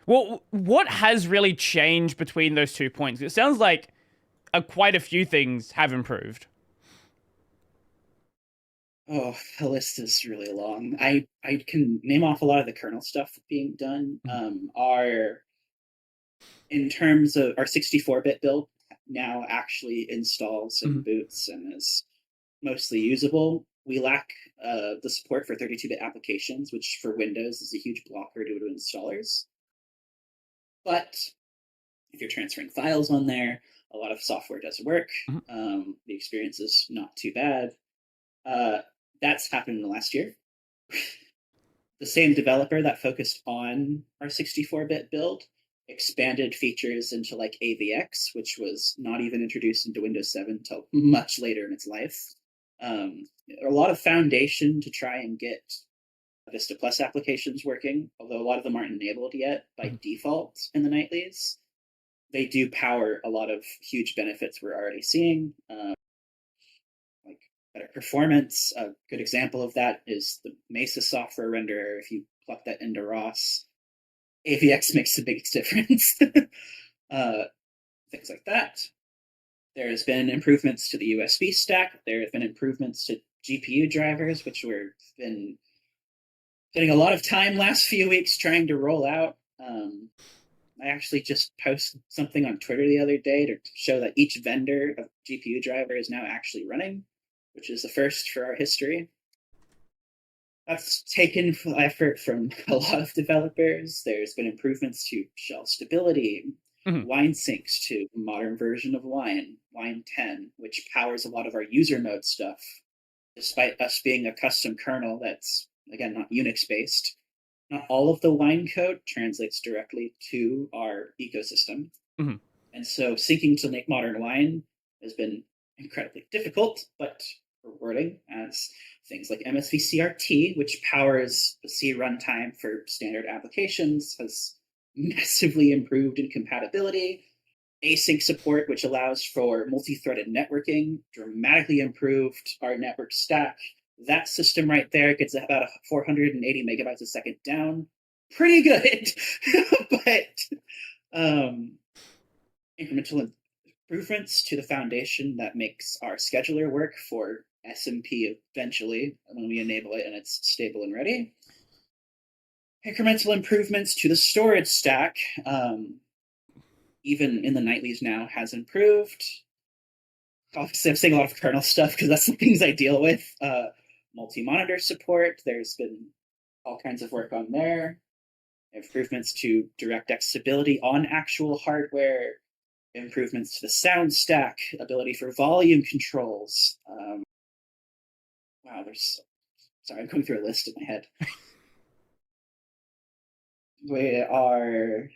Well, what has really changed between those 2 points? It sounds like quite a few things have improved. Oh, the list is really long. I can name off a lot of the kernel stuff being done. Our in terms of our 64-bit build now actually installs and boots and is mostly usable. We lack the support for 32-bit applications, which for Windows is a huge blocker due to installers. But if you're transferring files on there, a lot of software does work. The experience is not too bad. That's happened in the last year. The same developer that focused on our 64-bit build expanded features into like AVX, which was not even introduced into Windows 7 until much later in its life. A lot of foundation to try and get Vista Plus applications working, although a lot of them aren't enabled yet by default in the nightlies. They do power a lot of huge benefits we're already seeing, like better performance. A good example of that is the Mesa software renderer. If you plug that into ROS, AVX makes the biggest difference. Things like that. There has been improvements to the USB stack. There have been improvements to GPU drivers, which we've been spending a lot of time last few weeks trying to roll out. I actually just posted something on Twitter the other day to show that each vendor of GPU driver is now actually running, which is the first for our history. That's taken effort from a lot of developers. There's been improvements to shell stability, Wine syncs to a modern version of Wine 10, which powers a lot of our user mode stuff, despite us being a custom kernel that's, again, not Unix-based. Not all of the Wine code translates directly to our ecosystem. And so syncing to make modern Wine has been incredibly difficult, but rewarding, as things like MSVCRT, which powers the C runtime for standard applications, has massively improved in compatibility. Async support, which allows for multi-threaded networking, dramatically improved our network stack. That system right there gets about 480 megabytes a second down. Pretty good. But incremental improvements to the foundation that makes our scheduler work for SMP eventually when we enable it and it's stable and ready. Incremental improvements to the storage stack, even in the nightlies now, has improved. Obviously, I'm saying a lot of kernel stuff because that's the things I deal with. Multi-monitor support, there's been all kinds of work on there. Improvements to DirectX stability on actual hardware. Improvements to the sound stack, ability for volume controls. Wow, sorry, I'm going through a list in my head. We are.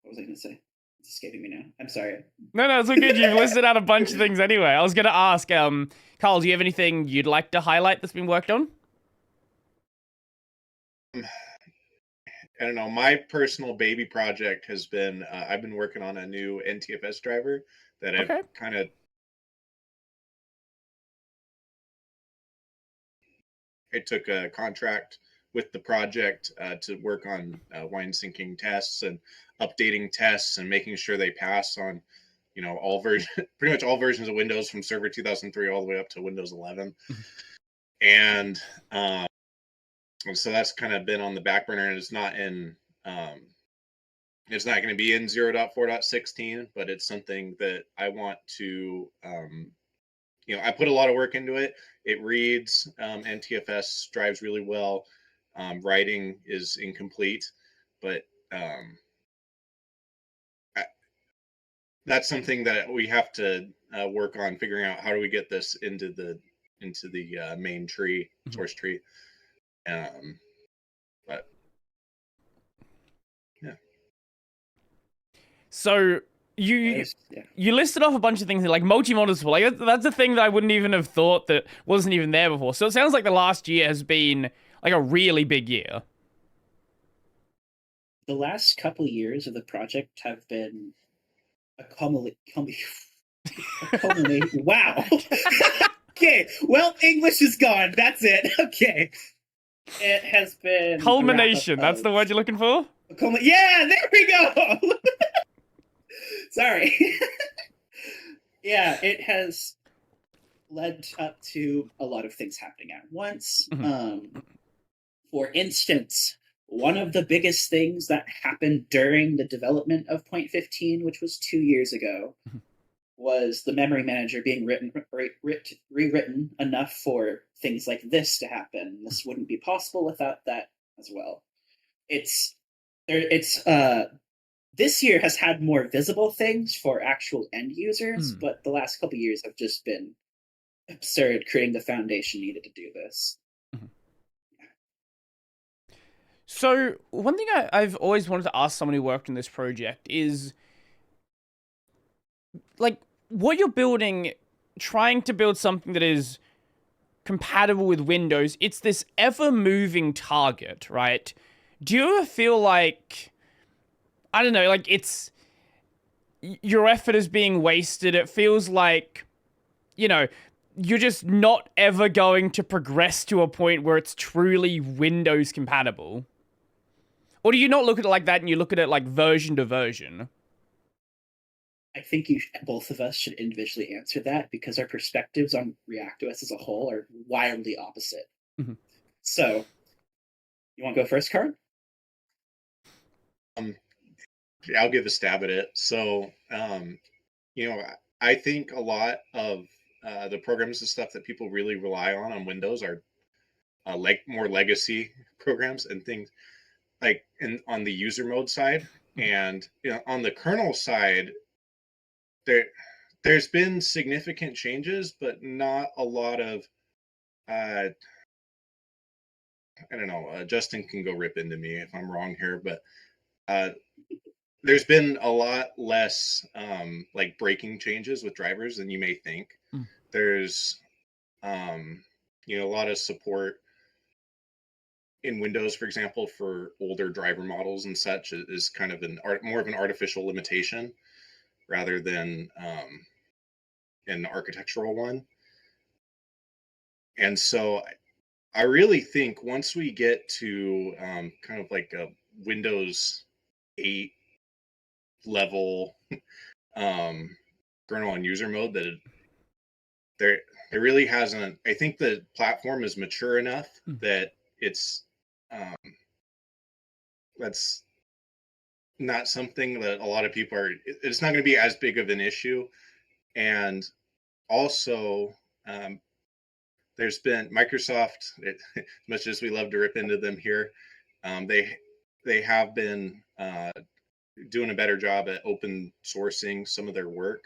What was I going to say? It's escaping me now. I'm sorry. No, it's all good. You've listed out a bunch of things anyway. I was going to ask, Carl, do you have anything you'd like to highlight that's been worked on? I don't know. My personal baby project has been, I've been working on a new NTFS driver that I've kind of. I took a contract with the project to work on wine syncing tests and updating tests and making sure they pass on, all pretty much all versions of Windows from Server 2003 all the way up to Windows 11. And so that's kind of been on the back burner, and it's not in, it's not going to be in 0.4.16, but it's something that I want to, I put a lot of work into it. It reads, NTFS drives really well. Writing is incomplete, but that's something that we have to work on figuring out. How do we get this into the main tree, source tree? But yeah. So you listed off a bunch of things like multi-modal support. Like that's a thing that I wouldn't even have thought that wasn't even there before. So it sounds like the last year has been like a really big year. The last couple of years of the project have been a culmination. Wow. Okay. Well, English is gone. That's it. Okay. It has been culmination. That's the word you're looking for? Yeah, there we go. Sorry. Yeah, it has led up to a lot of things happening at once. For instance, one of the biggest things that happened during the development of Point 15, which was 2 years ago, was the memory manager being rewritten enough for things like this to happen. This wouldn't be possible without that as well. It's this year has had more visible things for actual end users, but the last couple of years have just been absurd, creating the foundation needed to do this. So one thing I've always wanted to ask someone who worked on this project is, like, what you're building, trying to build something that is compatible with Windows, it's this ever-moving target, right? Do you ever feel like, I don't know, like your effort is being wasted? It feels like, you're just not ever going to progress to a point where it's truly Windows compatible? Or do you not look at it like that and you look at it like version to version? I think both of us should individually answer that because our perspectives on ReactOS as a whole are wildly opposite. So, you want to go first, Carl? I'll give a stab at it. So, I think a lot of the programs and stuff that people really rely on Windows are more legacy programs and things like on the user mode side, and on the kernel side, there's been significant changes, but not a lot of I don't know. Justin can go rip into me if I'm wrong here, but there's been a lot less like breaking changes with drivers than you may think. There's a lot of support in Windows, for example, for older driver models and such is kind of more of an artificial limitation rather than an architectural one. And so I really think once we get to kind of like a Windows 8 level kernel on user mode, that there really hasn't. I think the platform is mature enough that it's that's not something that a lot of people are. It's not going to be as big of an issue, and also there's been Microsoft. As much as we love to rip into them here, they have been doing a better job at open sourcing some of their work,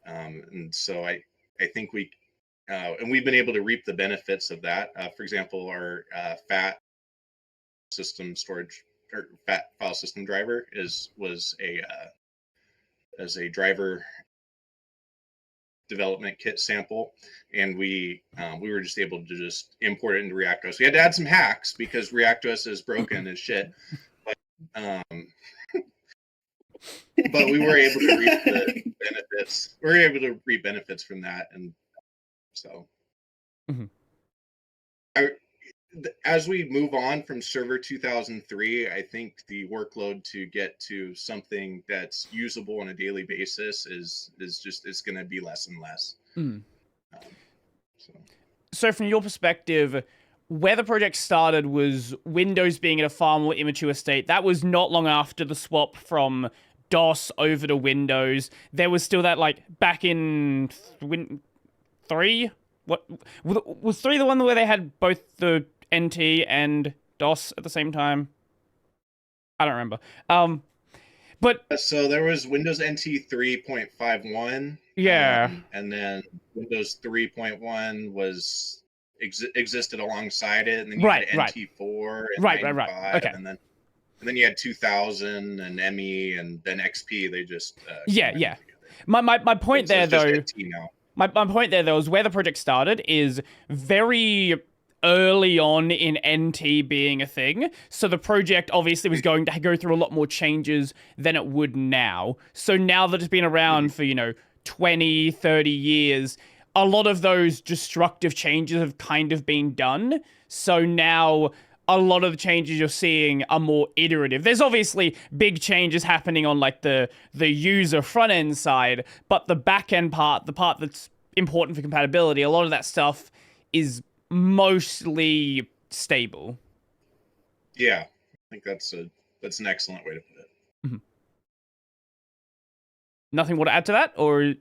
and so I think and we've been able to reap the benefits of that. For example, our FAT system storage or FAT file system driver was as a driver development kit sample, and we were just able to just import it into ReactOS. We had to add some hacks because ReactOS is broken as shit, but but we were able to reap the benefits. We were able to reap benefits from that, and so as we move on from Server 2003, I think the workload to get to something that's usable on a daily basis is going to be less and less. So from your perspective, where the project started was Windows being in a far more immature state. That was not long after the swap from DOS over to Windows. There was still that, like, back in 3? What was 3 the one where they had both the NT and DOS at the same time? I don't remember. But so there was Windows NT 3.51. Yeah. And then Windows 3.1 was existed alongside it, and then you had NT4 and 95, okay. and then you had 2000 and ME, and then XP. They just yeah. My point there though. My point there though is where the project started is very early on in NT being a thing. So the project obviously was going to go through a lot more changes than it would now. So now that it's been around for, 20, 30 years, a lot of those destructive changes have kind of been done. So now a lot of the changes you're seeing are more iterative. There's obviously big changes happening on like the user front end side, but the back end part, the part that's important for compatibility, a lot of that stuff is mostly stable. Yeah, I think that's an excellent way to put it. Nothing more to add to that, or